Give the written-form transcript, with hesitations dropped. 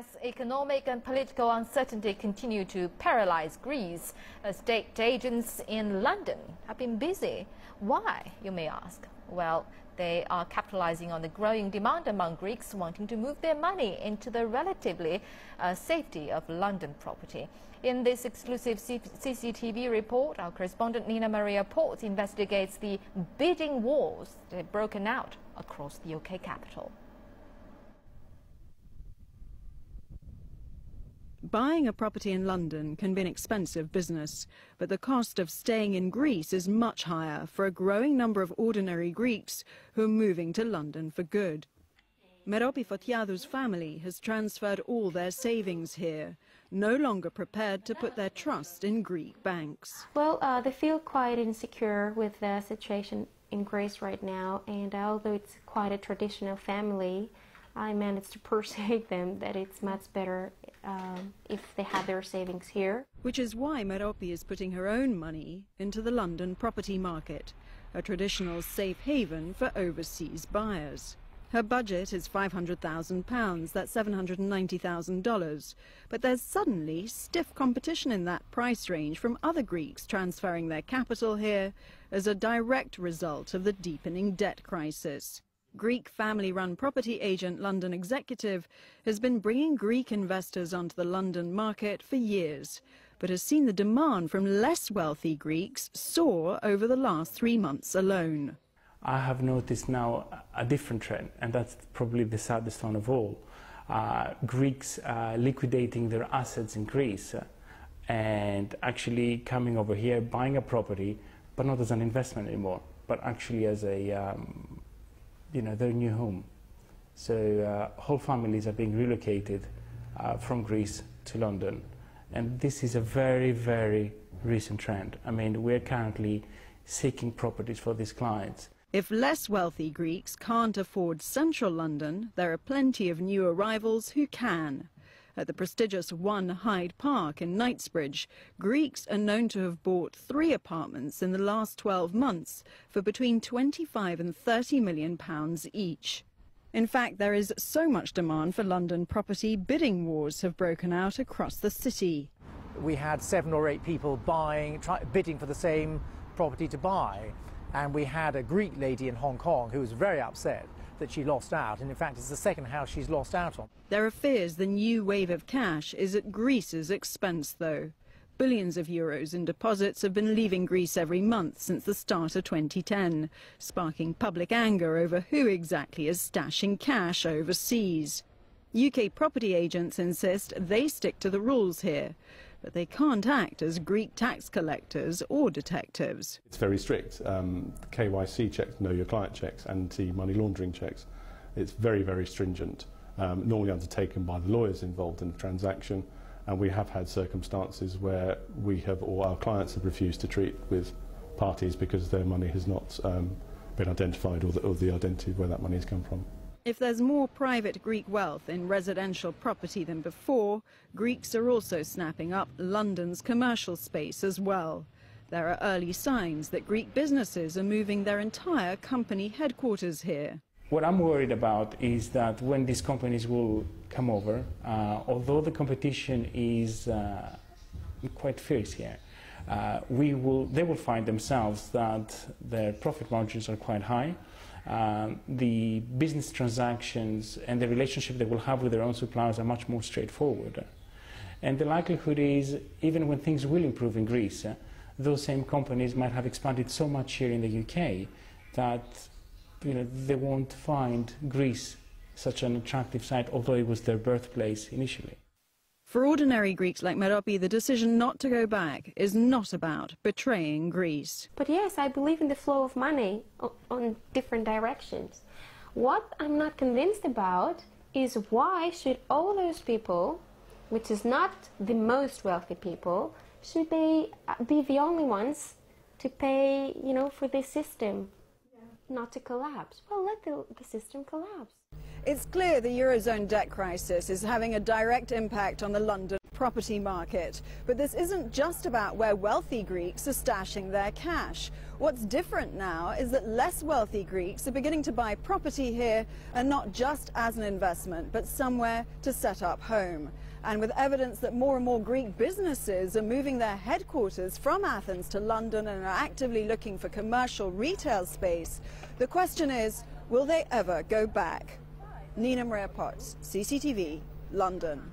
As economic and political uncertainty continue to paralyze Greece, state agents in London have been busy. Why, you may ask? Well, they are capitalizing on the growing demand among Greeks wanting to move their money into the relatively safety of London property. In this exclusive CCTV report, our correspondent Nina Maria Port investigates the bidding wars that have broken out across the UK capital. Buying a property in London can be an expensive business, but the cost of staying in Greece is much higher for a growing number of ordinary Greeks who are moving to London for good. Meropi Fotiadou's family has transferred all their savings here, no longer prepared to put their trust in Greek banks. Well, they feel quite insecure with the situation in Greece right now, and although it's quite a traditional family, I managed to persuade them that it's much better if they have their savings here. Which is why Meropi is putting her own money into the London property market, a traditional safe haven for overseas buyers. Her budget is £500,000, that's $790,000. But there's suddenly stiff competition in that price range from other Greeks transferring their capital here as a direct result of the deepening debt crisis. Greek family-run property agent London Executive has been bringing Greek investors onto the London market for years, but has seen the demand from less wealthy Greeks soar over the last 3 months alone. I have noticed now a different trend, and that's probably the saddest one of all. Greeks liquidating their assets in Greece and actually coming over here, buying a property, but not as an investment anymore, but actually as a their new home. So whole families are being relocated from Greece to London. And this is a very, very recent trend. I mean, we're currently seeking properties for these clients. If less wealthy Greeks can't afford central London, there are plenty of new arrivals who can. At the prestigious One Hyde Park in Knightsbridge, Greeks are known to have bought 3 apartments in the last 12 months for between £25 and £30 million each. In fact, there is so much demand for London property, bidding wars have broken out across the city. We had 7 or 8 people bidding for the same property to buy, and we had a Greek lady in Hong Kong who was very upset that she lost out, and in fact it's the second house she's lost out on. There are fears the new wave of cash is at Greece's expense, though. Billions of euros in deposits have been leaving Greece every month since the start of 2010, sparking public anger over who exactly is stashing cash overseas. UK property agents insist they stick to the rules here, but they can't act as Greek tax collectors or detectives. It's very strict. KYC checks, know your client checks, anti-money laundering checks. It's very, very stringent, normally undertaken by the lawyers involved in the transaction. And we have had circumstances where we have, or our clients have refused to treat with parties because their money has not been identified, or the identity of where that money has come from. If there's more private Greek wealth in residential property than before, Greeks are also snapping up London's commercial space as well. There are early signs that Greek businesses are moving their entire company headquarters here. What I'm worried about is that when these companies will come over, although the competition is quite fierce here, they will find themselves that their profit margins are quite high. The business transactions and the relationship they will have with their own suppliers are much more straightforward. And the likelihood is, even when things will improve in Greece, those same companies might have expanded so much here in the UK that they won't find Greece such an attractive site, although it was their birthplace initially. For ordinary Greeks like Meropi, the decision not to go back is not about betraying Greece. But yes, I believe in the flow of money on different directions. What I'm not convinced about is why should all those people, which is not the most wealthy people, should they be the only ones to pay, for this system not to collapse? Well, let the system collapse. It's clear the Eurozone debt crisis is having a direct impact on the London property market. But this isn't just about where wealthy Greeks are stashing their cash. What's different now is that less wealthy Greeks are beginning to buy property here, and not just as an investment, but somewhere to set up home. And with evidence that more and more Greek businesses are moving their headquarters from Athens to London and are actively looking for commercial retail space, the question is, will they ever go back? Nina Maria Potts, CCTV, London.